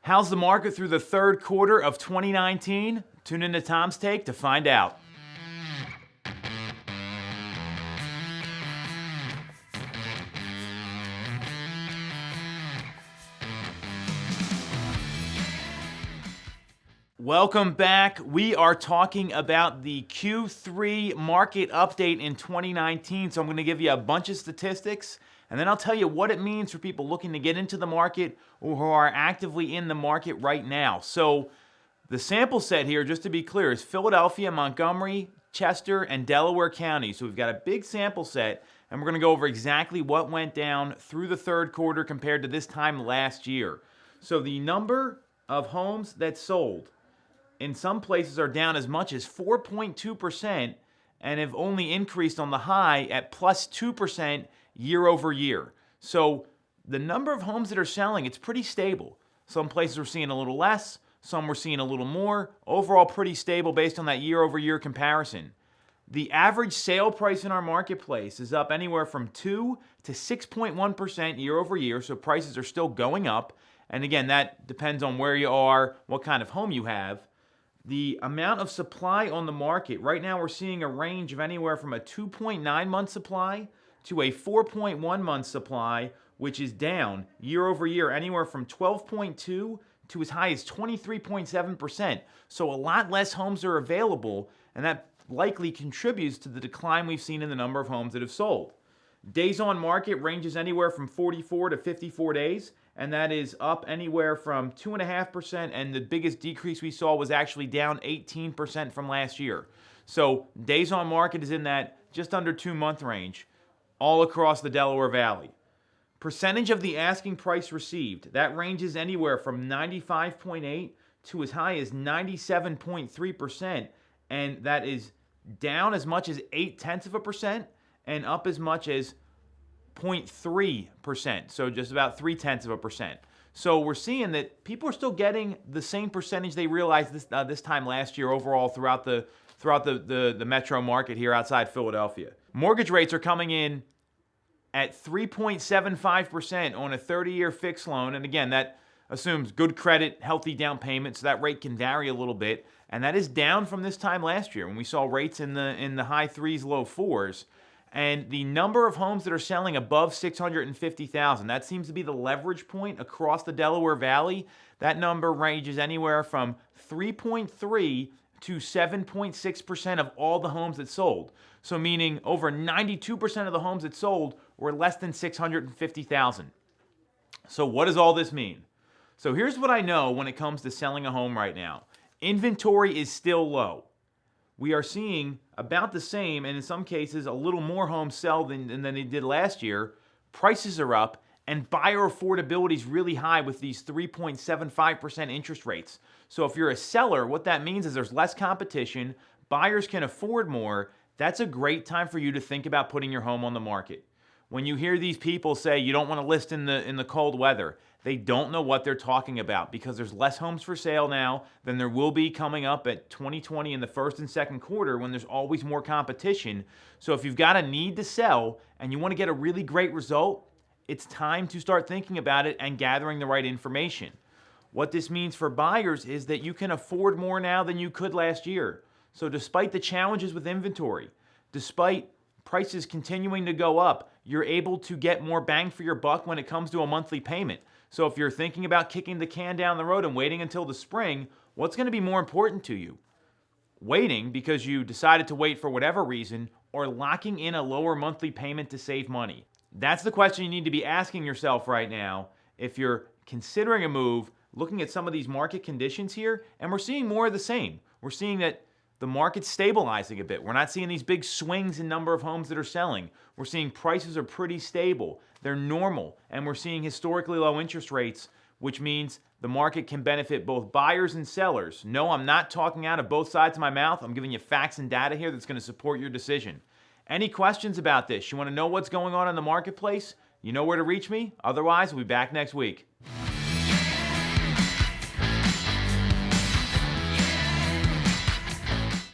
How's the market through the third quarter of 2019? Tune into Tom's Take to find out. Welcome back. We are talking about the Q3 market update in 2019. So I'm going to give you a bunch of statistics, and then I'll tell you what it means for people looking to get into the market or who are actively in the market right now. So the sample set here, just to be clear, is Philadelphia, Montgomery, Chester, and Delaware counties. So we've got a big sample set, and we're going to go over exactly what went down through the third quarter compared to this time last year. So the number of homes that sold in some places are down as much as 4.2% and have only increased on the high at plus 2% year over year. So the number of homes that are selling, it's pretty stable. Some places we're seeing a little less, some we're seeing a little more. Overall, pretty stable based on that year over year comparison. The average sale price in our marketplace is up anywhere from 2 to 6.1% year over year, so prices are still going up. And again, that depends on where you are, what kind of home you have. The amount of supply on the market, right now we're seeing a range of anywhere from a 2.9 month supply to a 4.1 month supply, which is down year over year, anywhere from 12.2 to as high as 23.7%. So a lot less homes are available, and that likely contributes to the decline we've seen in the number of homes that have sold. Days on market ranges anywhere from 44 to 54 days, and that is up anywhere from 2.5%, and the biggest decrease we saw was actually down 18% from last year. So days on market is in that just under 2 month range all across the Delaware Valley. Percentage of the asking price received, that ranges anywhere from 95.8 to as high as 97.3%, and that is down as much as 0.8% and up as much as 0.3%, so just about 0.3%. So we're seeing that people are still getting the same percentage they realized this time last year overall throughout the metro market here outside Philadelphia. Mortgage rates are coming in at 3.75% on a 30-year fixed loan, and again, that assumes good credit, healthy down payment, so that rate can vary a little bit, and that is down from this time last year when we saw rates in the high 3s, low 4s. And the number of homes that are selling above 650,000, that seems to be the leverage point across the Delaware Valley. That number ranges anywhere from 3.3 to 7.6% of all the homes that sold. So meaning over 92% of the homes that sold were less than 650,000. So what does all this mean? So here's what I know when it comes to selling a home right now. Inventory is still low. We are seeing about the same, and in some cases, a little more homes sell than they did last year. Prices are up, and buyer affordability is really high with these 3.75% interest rates. So if you're a seller, what that means is there's less competition, buyers can afford more. That's a great time for you to think about putting your home on the market. When you hear these people say you don't want to list in the cold weather, they don't know what they're talking about because there's less homes for sale now than there will be coming up at 2020 in the first and second quarter when there's always more competition. So if you've got a need to sell and you want to get a really great result, it's time to start thinking about it and gathering the right information. What this means for buyers is that you can afford more now than you could last year. So despite the challenges with inventory, despite prices continuing to go up, you're able to get more bang for your buck when it comes to a monthly payment. So if you're thinking about kicking the can down the road and waiting until the spring, what's going to be more important to you? Waiting because you decided to wait for whatever reason, or locking in a lower monthly payment to save money? That's the question you need to be asking yourself right now if you're considering a move, looking at some of these market conditions here, and we're seeing more of the same. We're seeing that the market's stabilizing a bit. We're not seeing these big swings in number of homes that are selling. We're seeing prices are pretty stable. They're normal, and we're seeing historically low interest rates, which means the market can benefit both buyers and sellers. No, I'm not talking out of both sides of my mouth. I'm giving you facts and data here that's going to support your decision. Any questions about this? You want to know what's going on in the marketplace? You know where to reach me? Otherwise, we'll be back next week.